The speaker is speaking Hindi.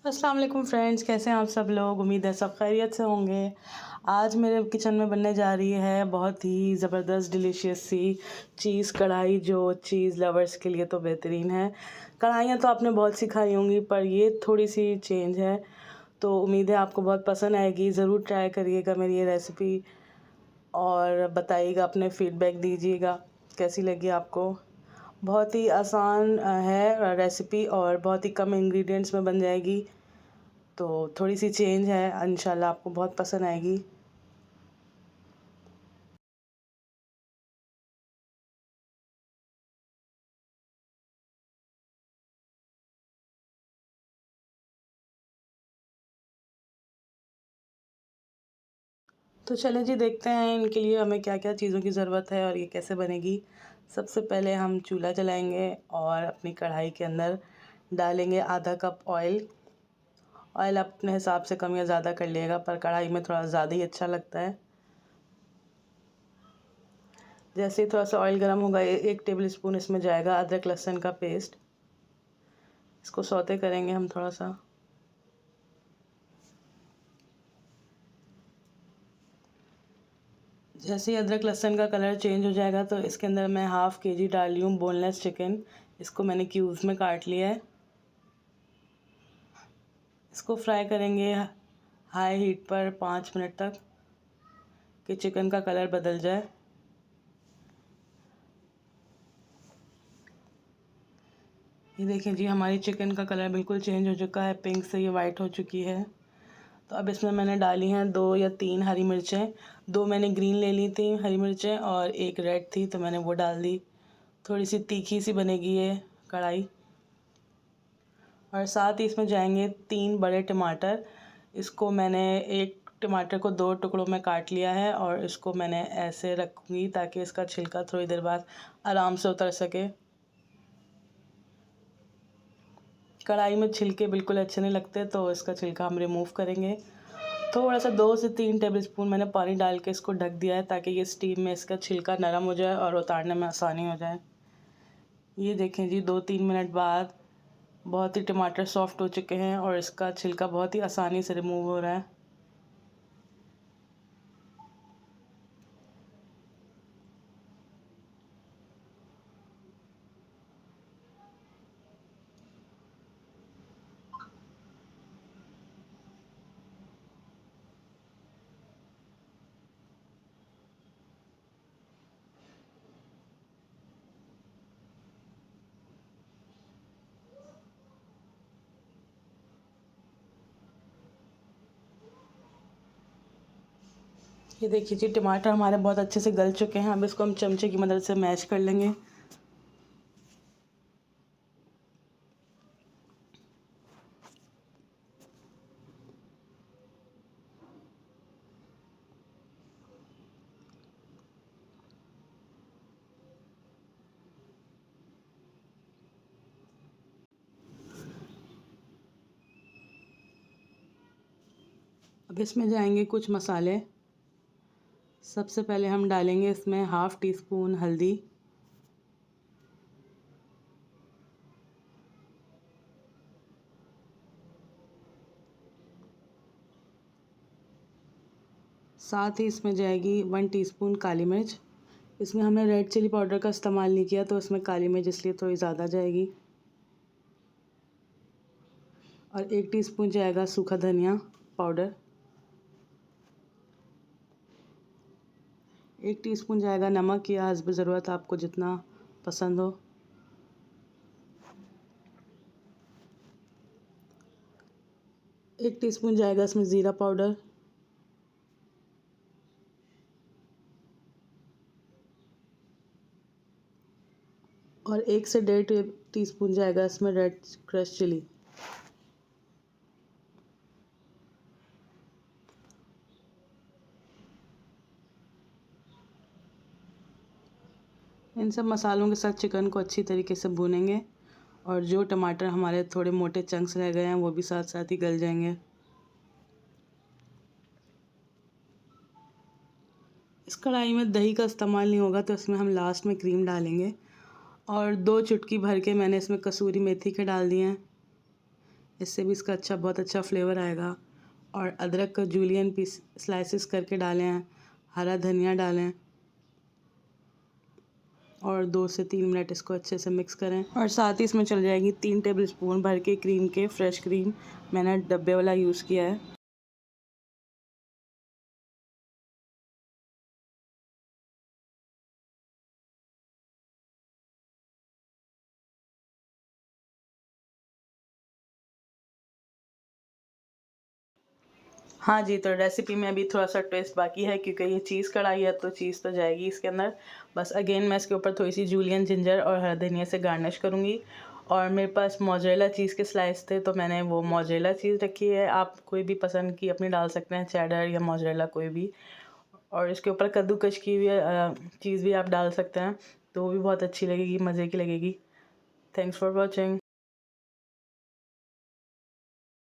अस्सलाम वालेकुम फ्रेंड्स, कैसे हैं आप सब लोग। उम्मीद है सब खैरियत से होंगे। आज मेरे किचन में बनने जा रही है बहुत ही ज़बरदस्त डिलीशियस सी चीज़ कढ़ाई, जो चीज़ लवर्स के लिए तो बेहतरीन है। कढ़ाइयाँ तो आपने बहुत सी खाई होंगी, पर ये थोड़ी सी चेंज है, तो उम्मीद है आपको बहुत पसंद आएगी। ज़रूर ट्राई करिएगा मेरी ये रेसिपी और बताइएगा, अपने फ़ीडबैक दीजिएगा कैसी लगी आपको। बहुत ही आसान है रेसिपी और बहुत ही कम इंग्रेडिएंट्स में बन जाएगी, तो थोड़ी सी चेंज है, इंशाल्लाह आपको बहुत पसंद आएगी। तो चलें जी, देखते हैं इनके लिए हमें क्या क्या चीज़ों की ज़रूरत है और ये कैसे बनेगी। सबसे पहले हम चूल्हा जलाएंगे और अपनी कढ़ाई के अंदर डालेंगे आधा कप ऑयल। ऑयल आप अपने हिसाब से कम या ज़्यादा कर लिएगा, पर कढ़ाई में थोड़ा ज़्यादा ही अच्छा लगता है। जैसे ही थोड़ा सा ऑयल गर्म होगा, 1 टेबल स्पून इसमें जाएगा अदरक लहसुन का पेस्ट। इसको सौते करेंगे हम थोड़ा सा। जैसे ही अदरक लहसुन का कलर चेंज हो जाएगा, तो इसके अंदर मैं हाफ़ केजी डाल रही हूँ बोनलेस चिकन। इसको मैंने क्यूब्स में काट लिया है। इसको फ्राई करेंगे हाई हीट पर 5 मिनट तक, कि चिकन का कलर बदल जाए। ये देखें जी, हमारी चिकन का कलर बिल्कुल चेंज हो चुका है, पिंक से ये वाइट हो चुकी है। तो अब इसमें मैंने डाली हैं 2 या 3 हरी मिर्चें। 2 मैंने ग्रीन ले ली थी हरी मिर्चें और 1 रेड थी, तो मैंने वो डाल दी। थोड़ी सी तीखी सी बनेगी ये कढ़ाई। और साथ ही इसमें जाएंगे 3 बड़े टमाटर। इसको मैंने एक टमाटर को 2 टुकड़ों में काट लिया है और इसको मैंने ऐसे रखूँगी ताकि इसका छिलका थोड़ी देर बाद आराम से उतर सके। कढ़ाई में छिलके बिल्कुल अच्छे नहीं लगते, तो इसका छिलका हम रिमूव करेंगे। थोड़ा सा 2 से 3 टेबलस्पून मैंने पानी डाल के इसको ढक दिया है, ताकि ये स्टीम में इसका छिलका नरम हो जाए और उतारने में आसानी हो जाए। ये देखें जी, 2-3 मिनट बाद बहुत ही टमाटर सॉफ्ट हो चुके हैं और इसका छिलका बहुत ही आसानी से रिमूव हो रहा है। ये देखिए जी, टमाटर हमारे बहुत अच्छे से गल चुके हैं। अब इसको हम चमचे की मदद से मैश कर लेंगे। अब इसमें जाएंगे कुछ मसाले। सबसे पहले हम डालेंगे इसमें हाफ़ टी स्पून हल्दी, साथ ही इसमें जाएगी 1 टीस्पून काली मिर्च। इसमें हमने रेड चिली पाउडर का इस्तेमाल नहीं किया, तो इसमें काली मिर्च इसलिए थोड़ी ज़्यादा जाएगी। और 1 टीस्पून जाएगा सूखा धनिया पाउडर। 1 टीस्पून जाएगा नमक, या हस्ब ज़रूरत, आपको जितना पसंद हो। 1 टीस्पून जाएगा इसमें ज़ीरा पाउडर। और 1 से 1.5 टीस्पून जाएगा इसमें रेड क्रश चिली। इन सब मसालों के साथ चिकन को अच्छी तरीके से भूनेंगे, और जो टमाटर हमारे थोड़े मोटे चंक्स रह गए हैं वो भी साथ साथ ही गल जाएंगे। इस कढ़ाई में दही का इस्तेमाल नहीं होगा, तो इसमें हम लास्ट में क्रीम डालेंगे। और 2 चुटकी भर के मैंने इसमें कसूरी मेथी के डाल दिए हैं। इससे भी इसका बहुत अच्छा फ्लेवर आएगा। और अदरक का जूलियन पीस स्लाइसेस करके डालें हैं, हरा धनिया डालें और 2 से 3 मिनट इसको अच्छे से मिक्स करें। और साथ ही इसमें चल जाएगी 3 टेबलस्पून भर के क्रीम के, फ्रेश क्रीम। मैंने डब्बे वाला यूज़ किया है। हाँ जी, तो रेसिपी में अभी थोड़ा-सा ट्विस्ट बाकी है क्योंकि ये चीज़ कढ़ाई है तो चीज़ तो जाएगी इसके अंदर। बस अगेन मैं इसके ऊपर थोड़ी-सी जूलियन जिंजर और हरा धनिया से गार्निश करूँगी। और मेरे पास मोज़रेला चीज़ के स्लाइस थे तो मैंने वो मोज़रेला चीज़ रखी है। आप कोई भी पसंद की अपनी डाल सकते हैं, चेडर या मोज़रेला कोई भी। और इसके ऊपर कद्दूकस की हुई चीज़ भी आप डाल सकते हैं, तो वो भी बहुत अच्छी लगेगी, मज़े की लगेगी। Thanks for watching.